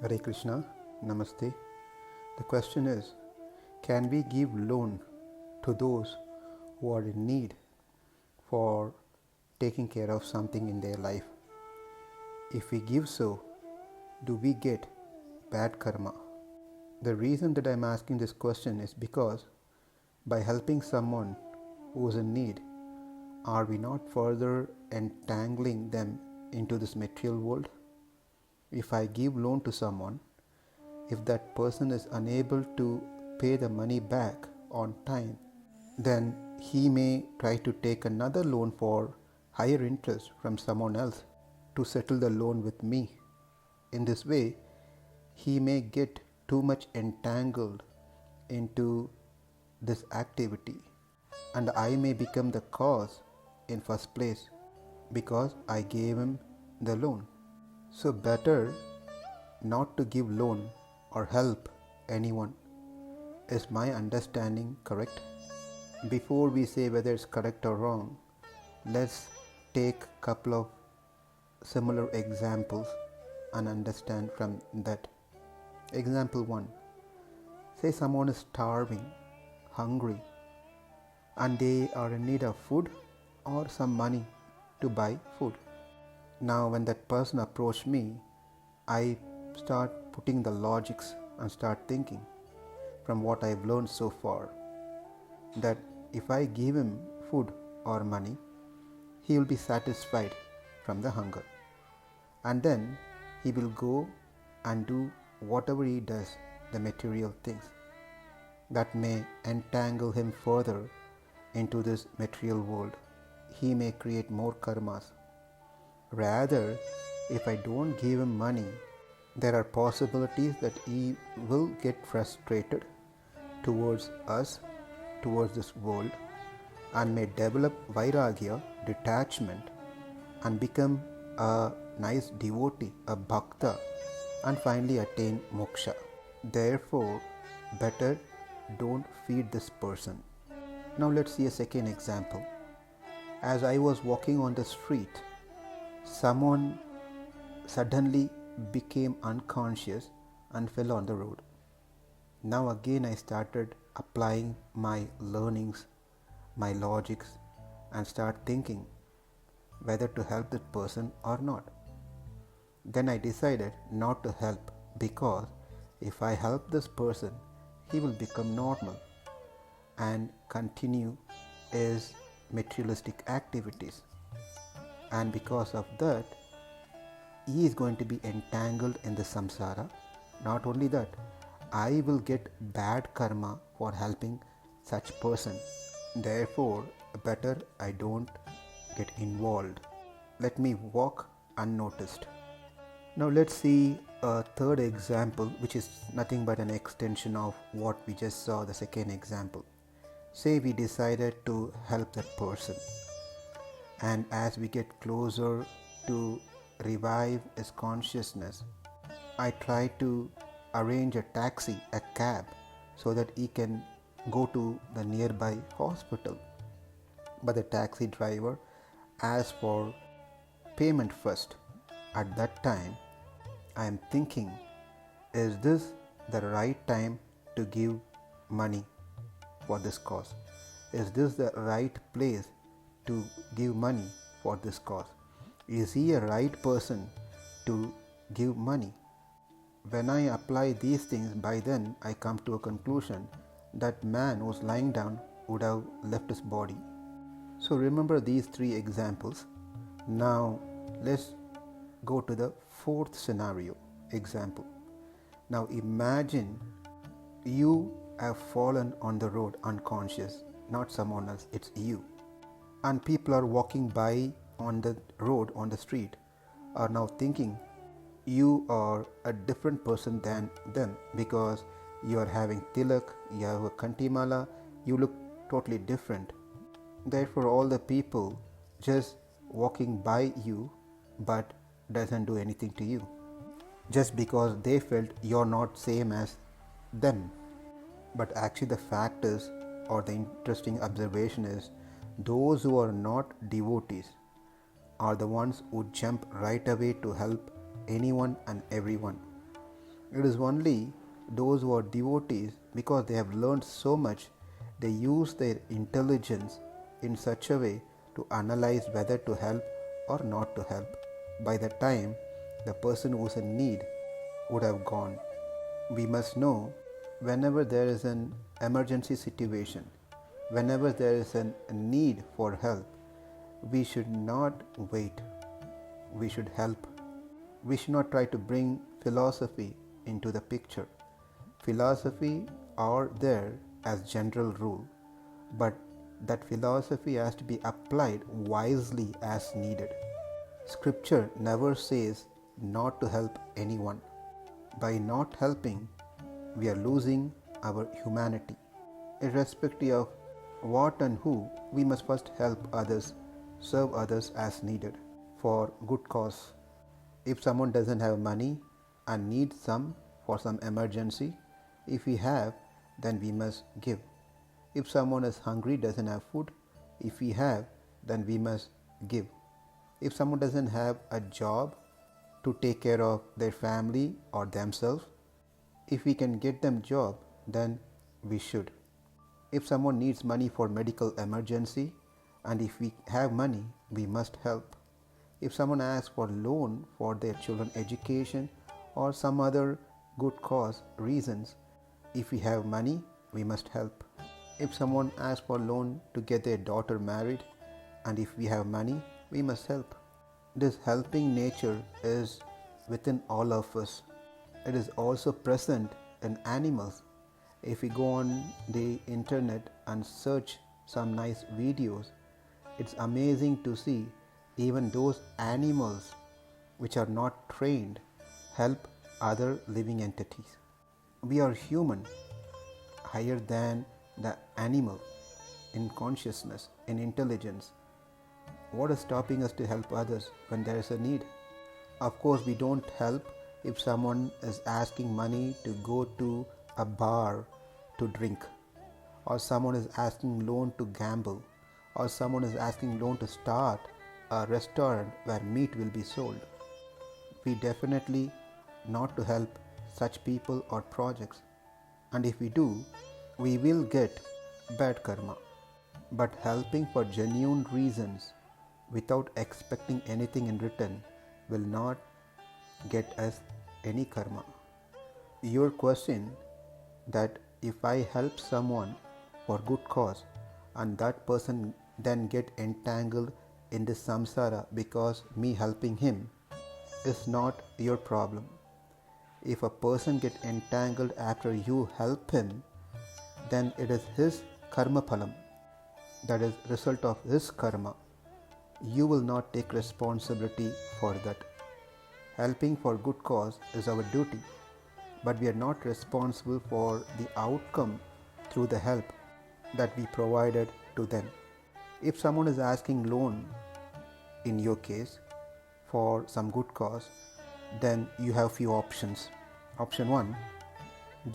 Hare Krishna, Namaste. The question is, can we give loan to those who are in need for taking care of something in their life? If we give so, do we get bad karma? The reason that I'm asking this question is because by helping someone who is in need, are we not further entangling them into this material world? If I give loan to someone, if that person is unable to pay the money back on time, then he may try to take another loan for higher interest from someone else to settle the loan with me. In this way, he may get too much entangled into this activity, and I may become the cause in first place because I gave him the loan. So better not to give loan or help anyone. Is my understanding correct? Before we say whether it's correct or wrong, let's take a couple of similar examples and understand from that. Example 1. Say someone is starving, hungry, and they are in need of food or some money to buy food. Now when that person approached me, I start putting the logics and start thinking from what I've learned so far that if I give him food or money, he will be satisfied from the hunger, and then he will go and do whatever he does, the material things that may entangle him further into this material world. He may create more karmas. Rather, if I don't give him money, there are possibilities that he will get frustrated towards us, towards this world, and may develop vairagya, detachment, and become a nice devotee, a bhakta, and finally attain moksha. Therefore, better don't feed this person. Now let's see a second example. As I was walking on the street, someone suddenly became unconscious and fell on the road. Now again I started applying my learnings, my logics, and start thinking whether to help that person or not. Then I decided not to help because if I help this person, he will become normal and continue his materialistic activities. And because of that, he is going to be entangled in the samsara. Not only that, I will get bad karma for helping such person. Therefore, better I don't get involved. Let me walk unnoticed. Now let's see a third example, which is nothing but an extension of what we just saw, the second example. Say we decided to help that person, and as we get closer to revive his consciousness, I try to arrange a taxi, a cab, so that he can go to the nearby hospital. But the taxi driver asks for payment first. At that time, I am thinking, is this the right time to give money for this cause? Is this the right place to give money for this cause? Is he a right person to give money? When I apply these things, by then I come to a conclusion that man who was lying down would have left his body. So remember these three examples. Now let's go to the fourth scenario example. Now imagine you have fallen on the road unconscious, not someone else, it's you. And people are walking by on the road, on the street, are now thinking you are a different person than them because you are having tilak, you have a kantimala, you look totally different. Therefore, all the people just walking by you but doesn't do anything to you just because they felt you're not same as them. But actually the fact is, or the interesting observation is, those who are not devotees are the ones who jump right away to help anyone and everyone. It is only those who are devotees, because they have learned so much, they use their intelligence in such a way to analyze whether to help or not to help. By the time the person who is in need would have gone. We must know, whenever there is an emergency situation, whenever there is a need for help, we should not wait. We should help. We should not try to bring philosophy into the picture. Philosophy are there as general rule, but that philosophy has to be applied wisely as needed. Scripture never says not to help anyone. By not helping, we are losing our humanity. Irrespective of what and who, we must first help others, serve others as needed for good cause. If someone doesn't have money and needs some for some emergency, if we have, then we must give. If someone is hungry, doesn't have food, if we have, then we must give. If someone doesn't have a job to take care of their family or themselves, if we can get them job, then we should. If someone needs money for medical emergency, and if we have money, we must help. If someone asks for loan for their children education or some other good cause reasons, if we have money, we must help. If someone asks for loan to get their daughter married, and if we have money, we must help. This helping nature is within all of us. It is also present in animals. If we go on the internet and search some nice videos, it's amazing to see even those animals which are not trained help other living entities. We are human, higher than the animal in consciousness, in intelligence. What is stopping us to help others when there is a need? Of course, we don't help if someone is asking money to go to a bar to drink, or someone is asking loan to gamble, or someone is asking loan to start a restaurant where meat will be sold. We definitely not to help such people or projects, and if we do, we will get bad karma. But helping for genuine reasons without expecting anything in return will not get us any karma. Your question that if I help someone for good cause and that person then get entangled in this samsara because me helping him is not your problem. If a person get entangled after you help him, then it is his karma phalam, that is result of his karma. You will not take responsibility for that. Helping for good cause is our duty, but we are not responsible for the outcome through the help that we provided to them. If someone is asking loan, in your case, for some good cause, then you have few options. Option 1,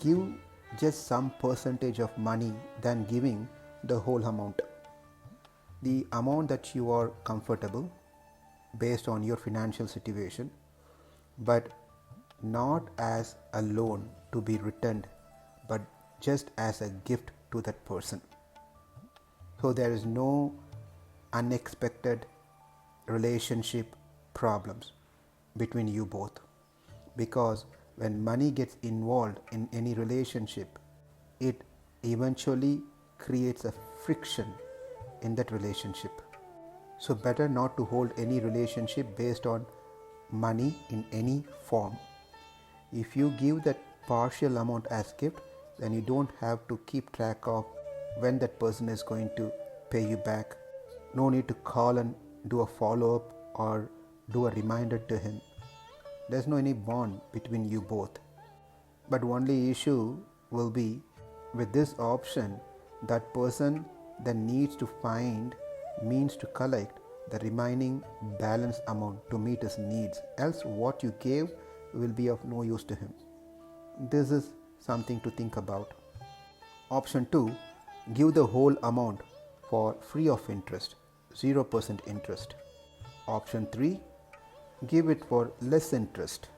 give just some percentage of money than giving the whole amount. The amount that you are comfortable based on your financial situation, but not as a loan to be returned, but just as a gift to that person. So there is no unexpected relationship problems between you both, because when money gets involved in any relationship, it eventually creates a friction in that relationship. So better not to hold any relationship based on money in any form. If you give that partial amount as gift, then you don't have to keep track of when that person is going to pay you back. No need to call and do a follow-up or do a reminder to him. There's no any bond between you both. But only issue will be with this option, that person then needs to find means to collect the remaining balance amount to meet his needs, else what you gave will be of no use to him. This is something to think about. Option 2, give the whole amount for free of interest, 0% interest. Option 3, give it for less interest.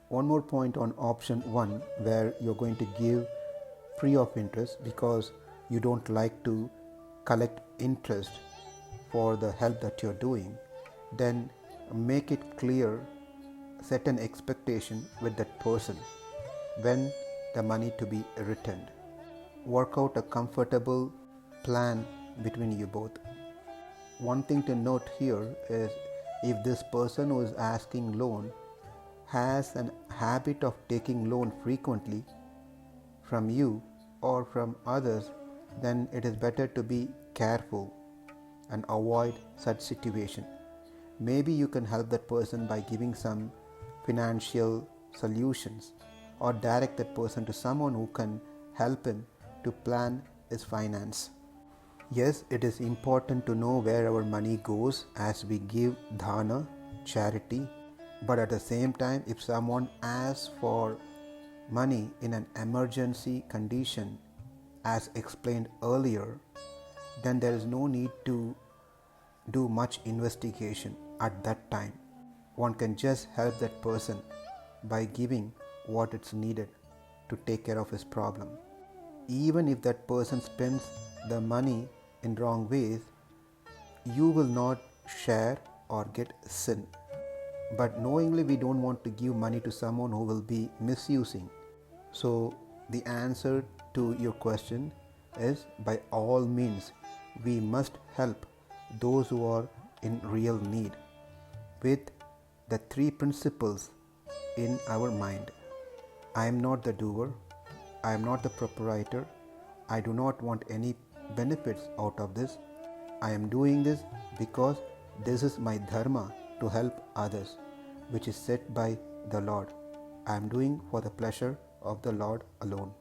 One more point on option 1, where you're going to give free of interest because you don't like to collect interest for the help that you're doing. Then make it clear, set an expectation with that person when the money to be returned. Work out a comfortable plan between you both. One thing to note here is, if this person who is asking loan has an habit of taking loan frequently from you or from others, then it is better to be careful and avoid such situation. Maybe you can help that person by giving some financial solutions, or direct that person to someone who can help him to plan his finance. Yes, it is important to know where our money goes as we give dana, charity, but at the same time, if someone asks for money in an emergency condition, as explained earlier, then there is no need to do much investigation at that time. One can just help that person by giving what is needed to take care of his problem. Even if that person spends the money in wrong ways, you will not share or get sin. But knowingly, we don't want to give money to someone who will be misusing. So the answer to your question is, by all means, we must help those who are in real need with the 3 principles in our mind. I am not the doer, I am not the proprietor, I do not want any benefits out of this. I am doing this because this is my dharma to help others, which is set by the Lord. I am doing for the pleasure of the Lord alone.